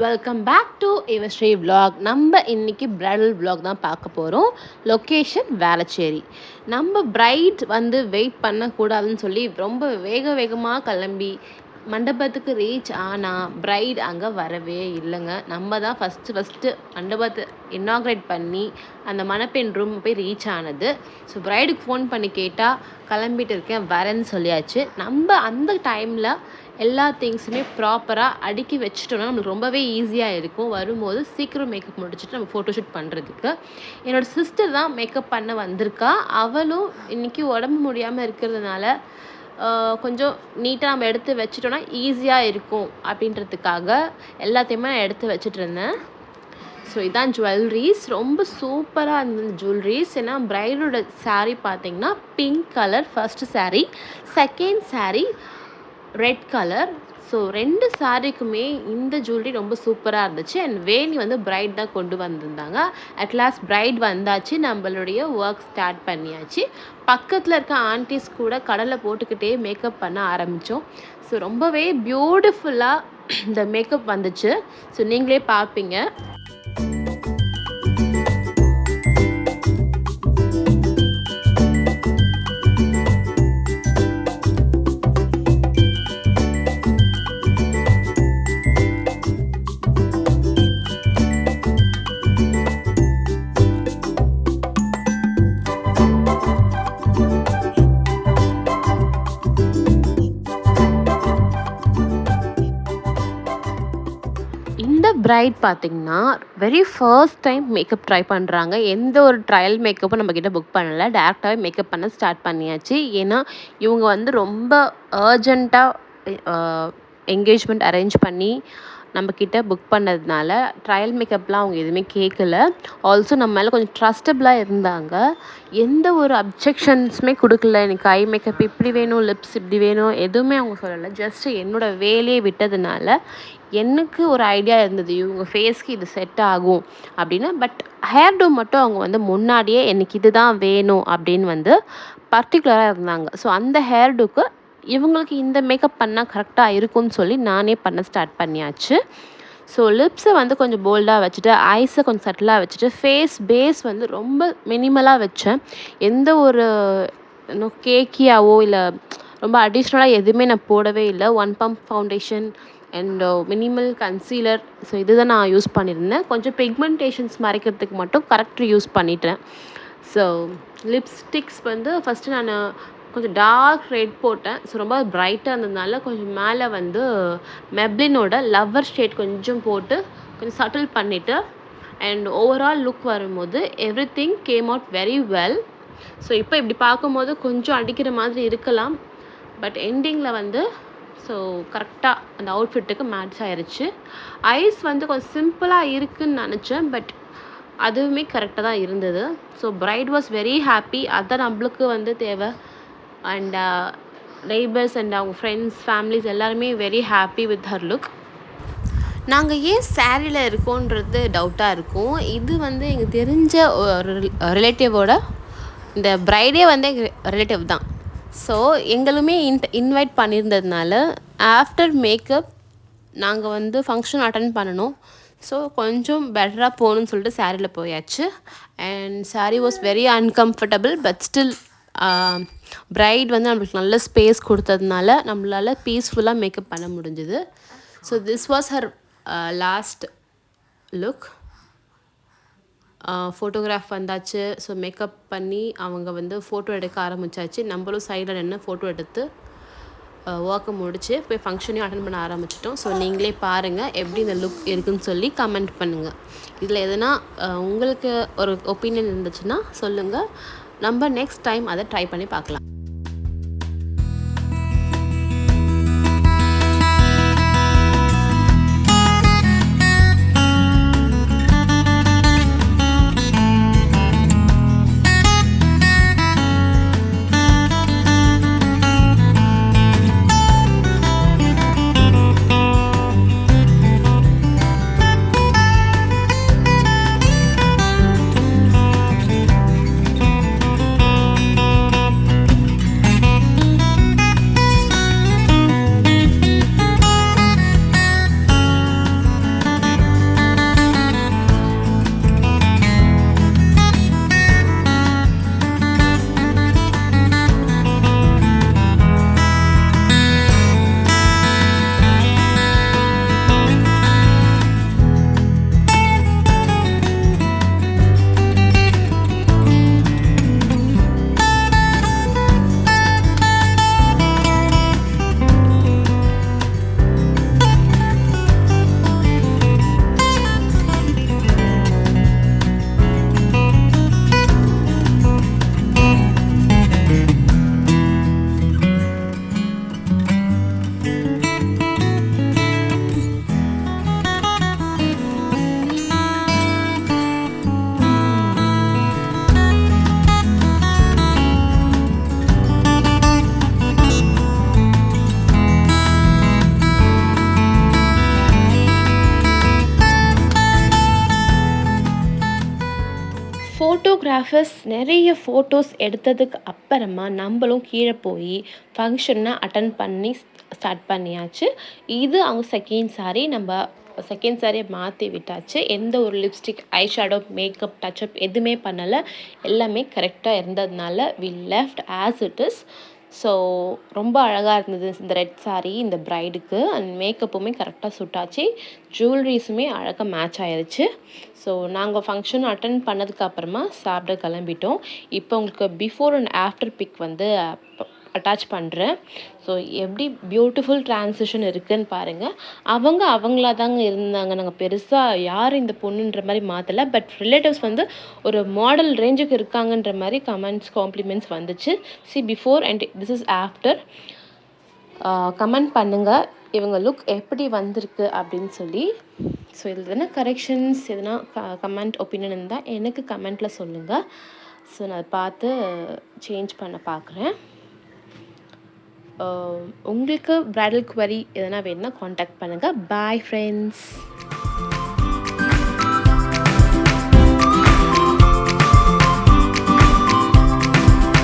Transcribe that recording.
Welcome back to Sri vlog. நம்ம இன்னைக்கு bridal vlog தான் பார்க்க போகிறோம். லொக்கேஷன் வேளச்சேரி. நம்ம பிரைட் வந்து வெயிட் பண்ணக்கூடாதுன்னு சொல்லி ரொம்ப வேகமாக கிளம்பி மண்டபத்துக்கு ரீச் ஆனால் பிரைட் அங்கே வரவே இல்லைங்க. நம்ம தான் ஃபஸ்ட்டு மண்டபத்தை இன்னாக்ரேட் பண்ணி அந்த மணப்பெண் ரூம் போய் ரீச் ஆனது. ஸோ பிரைடுக்கு ஃபோன் பண்ணி கேட்டால் கிளம்பிட்டு இருக்கேன் வரேன்னு சொல்லியாச்சு. நம்ம அந்த டைமில் எல்லா திங்ஸுமே ப்ராப்பராக அடுக்கி வச்சுட்டோம்னா நம்மளுக்கு ரொம்பவே ஈஸியாக இருக்கும். வரும்போது சீக்கிரம் மேக்கப் முடிச்சுட்டு நம்ம ஃபோட்டோஷூட் பண்ணுறதுக்கு. என்னோடய சிஸ்டர் தான் மேக்கப் பண்ண வந்திருக்கா. அவளும் இன்றைக்கி உடம்பு முடியாமல் இருக்கிறதுனால கொஞ்சம் நீட்டாக நம்ம எடுத்து வச்சிட்டோன்னா ஈஸியாக இருக்கும் அப்படின்றதுக்காக எல்லாத்தையுமே நான் எடுத்து வச்சுட்டு இருந்தேன். ஸோ இதான் ஜுவல்லரிஸ். ரொம்ப சூப்பராக இருந்தது ஜுவல்லரிஸ். ஏன்னா பிரைடோட saree பார்த்தீங்கன்னா pink colour first saree, second saree red colour. So 2 சாரீக்குமே இந்த ஜுவல்லரி ரொம்ப சூப்பராக இருந்துச்சு. அண்ட் வேணி வந்து பிரைட் தான் கொண்டு வந்திருந்தாங்க. அட்லாஸ்ட் பிரைட் வந்தாச்சு, நம்மளுடைய ஒர்க் ஸ்டார்ட் பண்ணியாச்சு. பக்கத்தில் இருக்க ஆண்டிஸ் கூட கடலை போட்டுக்கிட்டே மேக்கப் பண்ண ஆரம்பித்தோம். ஸோ ரொம்பவே பியூட்டிஃபுல்லாக இந்த மேக்கப் வந்துச்சு. ஸோ நீங்களே பார்ப்பீங்க. இந்த பிரைட் பார்த்தீங்கன்னா very first time makeup try பண்ணுறாங்க. எந்த ஒரு ட்ரையல் மேக்கப்பும் நம்மக்கிட்ட புக் பண்ணலை, டேரெக்டாகவே மேக்கப் பண்ண ஸ்டார்ட் பண்ணியாச்சு. ஏன்னா இவங்க வந்து ரொம்ப அர்ஜெண்ட்டாக என்கேஜ்மெண்ட் அரேஞ்ச் பண்ணி நம்மக்கிட்ட புக் பண்ணதுனால ட்ரையல் மேக்கப்லாம் அவங்க எதுவுமே கேட்கல. ஆல்சோ நம்ம மேலே கொஞ்சம் ட்ரஸ்டபுளாக இருந்தாங்க. எந்த ஒரு அப்ஜெக்ஷன்ஸுமே கொடுக்கல. எனக்கு ஐ மேக்கப் இப்படி வேணும், லிப்ஸ் இப்படி வேணும், எதுவுமே அவங்க சொல்லலை. ஜஸ்ட்டு என்னோடய வேலையை விட்டதுனால எனக்கு ஒரு ஐடியா இருந்தது இவங்க ஃபேஸ்க்கு இது செட் ஆகும் அப்படின்னு. பட் ஹேர் டூ மட்டும் அவங்க வந்து முன்னாடியே எனக்கு இது தான் வேணும் அப்படின்னு வந்து பர்டிகுலராக இருந்தாங்க. ஸோ அந்த ஹேர் டூக்கு இவங்களுக்கு இந்த மேக்கப் பண்ணால் கரெக்டாக இருக்கும்னு சொல்லி நானே பண்ண ஸ்டார்ட் பண்ணியாச்சு. ஸோ லிப்ஸை வந்து கொஞ்சம் போல்டாக வச்சுட்டு, ஐஸை கொஞ்சம் சட்டிலாக வச்சுட்டு, ஃபேஸ் பேஸ் வந்து ரொம்ப மினிமலாக வச்சேன். எந்த ஒரு இன்னும் கேக்கியாவோ இல்லை ரொம்ப அடிஷ்னலாக எதுவுமே நான் போடவே இல்லை. 1 pump foundation and minimal concealer. So இதுதான் நான் யூஸ் பண்ணியிருந்தேன். கொஞ்சம் பிக்மெண்டேஷன்ஸ் மறைக்கிறதுக்கு மட்டும் கரெக்டர் யூஸ் பண்ணிட்டேன். ஸோ லிப்ஸ்டிக்ஸ் வந்து ஃபஸ்ட்டு நான் கொஞ்சம் டார்க் ரெட் போட்டேன். ஸோ ரொம்ப பிரைட்டாக இருந்ததுனால கொஞ்சம் மேலே வந்து மெப்ளினோட லவ்வர் ஷேட் கொஞ்சம் போட்டு கொஞ்சம் சட்டில் பண்ணிவிட்டு, அண்ட் ஓவரால் லுக் வரும்போது everything came out very well. So இப்போ இப்படி பார்க்கும்போது கொஞ்சம் அடிக்கிற மாதிரி இருக்கலாம், பட் எண்டிங்கில் வந்து ஸோ கரெக்டாக அந்த அவுட்ஃபிட்டுக்கு மேட்ச் ஆயிடுச்சு. ஐஸ் வந்து கொஞ்சம் சிம்பிளாக இருக்குதுன்னு நினச்சேன், பட் அதுவுமே கரெக்டாக தான் இருந்தது. So bride was very happy. அதான் நம்மளுக்கு வந்து தேவை. அண்ட் நெய்பர்ஸ் அண்ட் அவங்க ஃப்ரெண்ட்ஸ் ஃபேமிலிஸ் எல்லாருமே very happy with her look. நாங்கள் ஏன் சாரியில் இருக்கோன்றது டவுட்டாக இருக்கும். இது வந்து எங்களுக்கு தெரிஞ்ச ஒரு ரிலேட்டிவோட, இந்த பிரைடே வந்து எங்கள் ரிலேட்டிவ் தான். ஸோ எங்களுமே இன்வைட் பண்ணியிருந்ததுனால ஆஃப்டர் மேக்கப் நாங்கள் வந்து ஃபங்க்ஷன் அட்டன் பண்ணணும். ஸோ கொஞ்சம் பெட்டராக போகணுன்னு சொல்லிட்டு சாரியில் போயாச்சு. And sari was very uncomfortable, but still bride வந்து நம்மளுக்கு நல்ல ஸ்பேஸ் கொடுத்ததுனால நம்மளால் பீஸ்ஃபுல்லாக மேக்கப் பண்ண முடிஞ்சுது. So this was her last look. Photograph வந்தாச்சு. ஸோ மேக்கப் பண்ணி அவங்க வந்து ஃபோட்டோ எடுக்க ஆரம்பித்தாச்சு. நம்மளும் சைடில் நின்று ஃபோட்டோ எடுத்து ஒர்க்கை முடிச்சு போய் ஃபங்க்ஷனையும் அட்டன் பண்ண ஆரம்பிச்சிட்டோம். ஸோ நீங்களே பாருங்கள் எப்படி இந்த லுக் இருக்குதுன்னு சொல்லி கமெண்ட் பண்ணுங்கள். இதில் எதுனா உங்களுக்கு ஒரு ஒப்பீனியன் இருந்துச்சுன்னா சொல்லுங்கள். நம்ம நெக்ஸ்ட் டைம் அதை ட்ரை பண்ணி பார்க்கலாம். ஃபோட்டோகிராஃபர்ஸ் நிறைய ஃபோட்டோஸ் எடுத்ததுக்கு அப்புறமா நம்மளும் கீழே போய் ஃபங்க்ஷனை அட்டன் பண்ணி ஸ்டார்ட் பண்ணியாச்சு. இது அவங்க செகண்ட் சாரி. நம்ம செகண்ட் சாரியை மாற்றி விட்டாச்சு. எந்த ஒரு lipstick, eye shadow, makeup, touch up எதுவுமே பண்ணலை. எல்லாமே கரெக்டாக இருந்ததுனால we left as it is. So ரொம்ப அழகாக இருந்தது இந்த ரெட் சாரி இந்த ப்ரைடுக்கு. அண்ட் மேக்கப்புமே கரெக்டாக சுட்டாச்சு. ஜுவல்லரிஸுமே அழகாக மேட்ச் ஆயிருச்சு. ஸோ நாங்கள் ஃபங்க்ஷன் அட்டன் பண்ணதுக்கப்புறமா சாப்பிட கிளம்பிட்டோம். இப்போ உங்களுக்கு பிஃபோர் அண்ட் ஆஃப்டர் பிக் வந்து அட்டாச் பண்ணுறேன். ஸோ எப்படி பியூட்டிஃபுல் ட்ரான்சிஷன் இருக்குதுன்னு பாருங்கள். அவங்களா தாங்க இருந்தாங்க. நாங்கள் பெருசாக யார் இந்த பொண்ணுன்ற மாதிரி மாற்றலை. பட் ரிலேட்டிவ்ஸ் வந்து ஒரு மாடல் ரேஞ்சுக்கு இருக்காங்கன்ற மாதிரி கமெண்ட்ஸ், காம்ப்ளிமெண்ட்ஸ் வந்துச்சு. C before and this is after. Comment பண்ணுங்கள் இவங்க லுக் எப்படி வந்திருக்கு அப்படின்னு சொல்லி. ஸோ இதில் எதனா கரெக்ஷன்ஸ், எதனா கமெண்ட், ஒப்பீனியன் இருந்தால் எனக்கு கமெண்ட்டில் சொல்லுங்கள். ஸோ நான் அதை பார்த்து சேஞ்ச் பண்ண பார்க்குறேன். உங்களுக்கு ப்ரைடல் குவரி எதனா வேணும்னா காண்டாக்ட் பண்ணுங்கள். Bye friends.